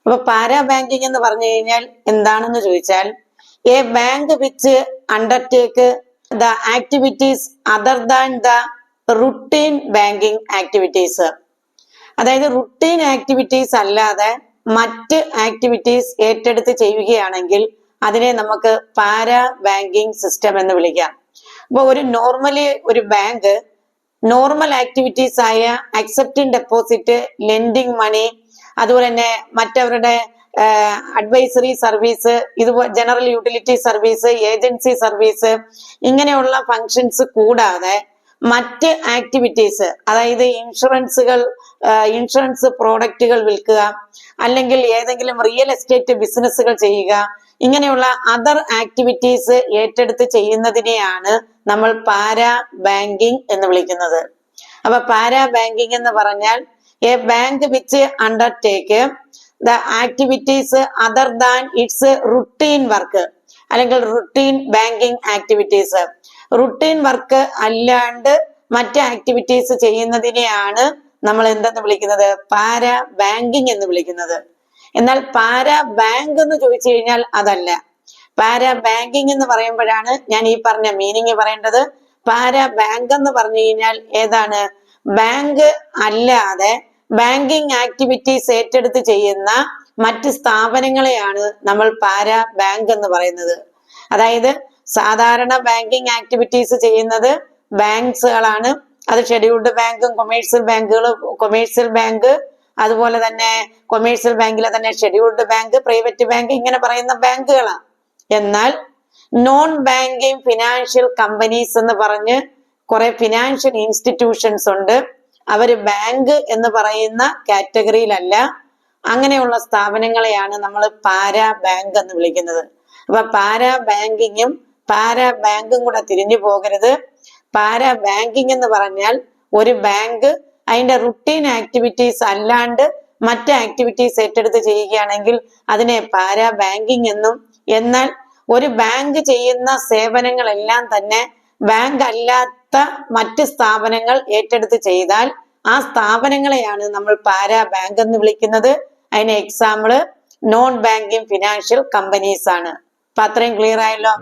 അപ്പൊ para banking എന്ന് പറഞ്ഞു കഴിഞ്ഞാൽ എന്താണെന്ന് ചോദിച്ചാൽ A bank which undertake the activities other than the routine banking activities. അതായത് റുട്ടീൻ ആക്ടിവിറ്റീസ് അല്ലാതെ മറ്റ് ആക്ടിവിറ്റീസ് ഏറ്റെടുത്ത് ചെയ്യുകയാണെങ്കിൽ അതിനെ നമുക്ക് പാരാ ബാങ്കിങ് സിസ്റ്റം എന്ന് വിളിക്കാം. അപ്പൊ നോർമലി ഒരു ബാങ്ക് നോർമൽ ആക്ടിവിറ്റീസ് ആയ അക്സെപ്റ്റിംഗ് ഡെപ്പോസിറ്റ്, ലെൻഡിങ് മണി, അതുപോലെ തന്നെ മറ്റവരുടെ അഡ്വൈസറി സർവീസ്, ഇതുപോലെ general utility service, agency service, ഇങ്ങനെയുള്ള ഫങ്ഷൻസ് കൂടാതെ മറ്റ് ആക്ടിവിറ്റീസ്, അതായത് ഇൻഷുറൻസ് പ്രോഡക്റ്റുകൾ വിൽക്കുക, അല്ലെങ്കിൽ ഏതെങ്കിലും റിയൽ എസ്റ്റേറ്റ് ബിസിനസ്സുകൾ ചെയ്യുക, ഇങ്ങനെയുള്ള അതർ ആക്ടിവിറ്റീസ് ഏറ്റെടുത്ത് ചെയ്യുന്നതിനെയാണ് നമ്മൾ പാരാ ബാങ്കിങ് എന്ന് വിളിക്കുന്നത്. അപ്പൊ പാരാ ബാങ്കിങ് എന്ന് പറഞ്ഞാൽ a bank which undertake the activities other than its routine work, അല്ലെങ്കിൽ routine banking activities. Routine work അല്ലാണ്ട് മറ്റ് ആക്ടിവിറ്റീസ് ചെയ്യുന്നതിനെയാണ് നമ്മൾ എന്തെന്ന് വിളിക്കുന്നത്? പാരാ ബാങ്കിങ് എന്ന് വിളിക്കുന്നത്. എന്നാൽ പാരാ ബാങ്ക് എന്ന് ചോദിച്ചു കഴിഞ്ഞാൽ അതല്ല. പാരാ ബാങ്കിങ് എന്ന് പറയുമ്പോഴാണ് ഞാൻ ഈ പറഞ്ഞ മീനിങ് പറയേണ്ടത്. പാരാ ബാങ്ക് എന്ന് പറഞ്ഞു കഴിഞ്ഞാൽ ഏതാണ്? ബാങ്ക് അല്ലാതെ ബാങ്കിങ് ആക്ടിവിറ്റീസ് ഏറ്റെടുത്ത് ചെയ്യുന്ന മറ്റ് സ്ഥാപനങ്ങളെയാണ് നമ്മൾ പാരാ ബാങ്ക് എന്ന് പറയുന്നത്. അതായത് സാധാരണ ബാങ്കിങ് ആക്ടിവിറ്റീസ് ചെയ്യുന്നത് ബാങ്ക്സുകളാണ്. അത് ഷെഡ്യൂൾഡ് ബാങ്കും കൊമേഴ്സ്യൽ ബാങ്ക്, അതുപോലെ തന്നെ കൊമേഴ്സ്യൽ ബാങ്കിലെ തന്നെ ഷെഡ്യൂൾഡ് ബാങ്ക്, പ്രൈവറ്റ് ബാങ്ക്, ഇങ്ങനെ പറയുന്ന ബാങ്കുകളാണ്. എന്നാൽ നോൺ ബാങ്കിങ് ഫിനാൻഷ്യൽ കമ്പനീസ് എന്ന് പറഞ്ഞ് കുറെ ഫിനാൻഷ്യൽ ഇൻസ്റ്റിറ്റ്യൂഷൻസ് ഉണ്ട്. അവര് ബാങ്ക് എന്ന് പറയുന്ന കാറ്റഗറിയിലല്ല. അങ്ങനെയുള്ള സ്ഥാപനങ്ങളെയാണ് നമ്മൾ പാരാ ബാങ്ക് എന്ന് വിളിക്കുന്നത്. അപ്പൊ പാരാ ബാങ്കിങ്ങും പാരാ ബാങ്കും കൂടെ തിരിഞ്ഞു പോകരുത്. പാരാ ബാങ്കിങ് എന്ന് പറഞ്ഞാൽ ഒരു ബാങ്ക് അതിന്റെ റുട്ടീൻ ആക്ടിവിറ്റീസ് അല്ലാണ്ട് മറ്റ് ആക്ടിവിറ്റീസ് ഏറ്റെടുത്ത് ചെയ്യുകയാണെങ്കിൽ അതിനെ പാരാ ബാങ്കിങ് എന്നും, എന്നാൽ ഒരു ബാങ്ക് ചെയ്യുന്ന സേവനങ്ങളെല്ലാം തന്നെ ബാങ്ക് അല്ലാത്ത മറ്റ് സ്ഥാപനങ്ങൾ ഏറ്റെടുത്ത് ചെയ്താൽ ആ സ്ഥാപനങ്ങളെയാണ് നമ്മൾ പാരാ ബാങ്ക് എന്ന് വിളിക്കുന്നത്. അതിന് example non banking financial companies ആണ്. അപ്പൊ അത്രയും ക്ലിയർ ആയല്ലോ.